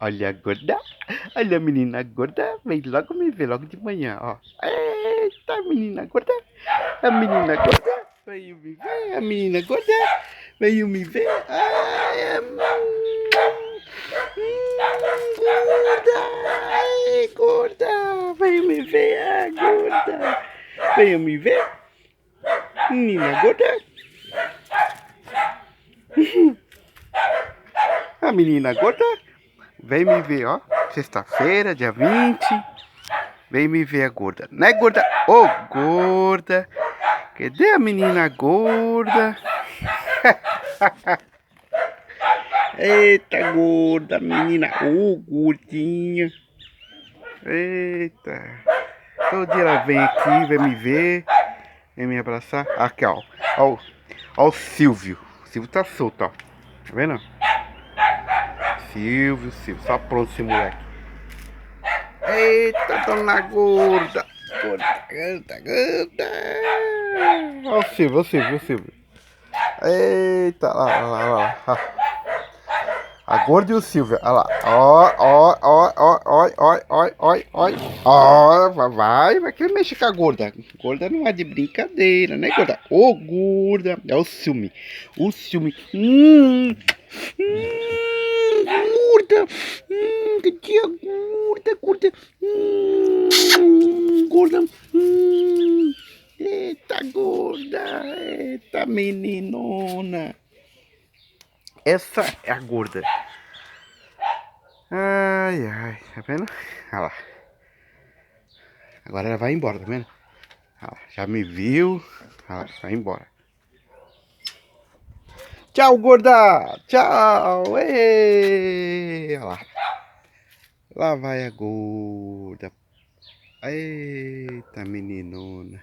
Olha a gorda. Olha a menina gorda. Vem logo me ver, logo de manhã, ó. Eita, menina gorda. A menina gorda. Veio me ver. A menina gorda. Veio me ver. Gorda. Ai, gorda. Veio me ver. Gorda. Veio me ver. Menina gorda. A menina gorda. Vem me ver, ó. Sexta-feira, dia 20. Vem me ver a gorda. Né, gorda? Ô, gorda. Cadê a menina gorda? Eita, gorda, menina. Ô, gordinha. Eita. Todo dia ela vem aqui, vem me ver. Vem me abraçar. Aqui, ó. Ó o Silvio. O Silvio tá solto, ó. Tá vendo? Silvio. Só pronto esse moleque. Eita, dona gorda. Gorda. Ó o Silvio. Eita, lá. A gorda e o Silvio. Olha lá. Ó. Vai querer mexer com a gorda. Gorda não é de brincadeira, né, gorda? Ô, gorda. É o ciúme. Gorda. Cadê a gorda? Gorda. Eita, gorda. Eita, meninona. Essa é a gorda. Ai, tá vendo? Olha lá. Agora ela vai embora, tá vendo? Olha lá, já me viu. Olha lá, vai embora. Tchau, gorda! Tchau! Ei! Olha lá. Lá vai a gorda. Eita, meninona.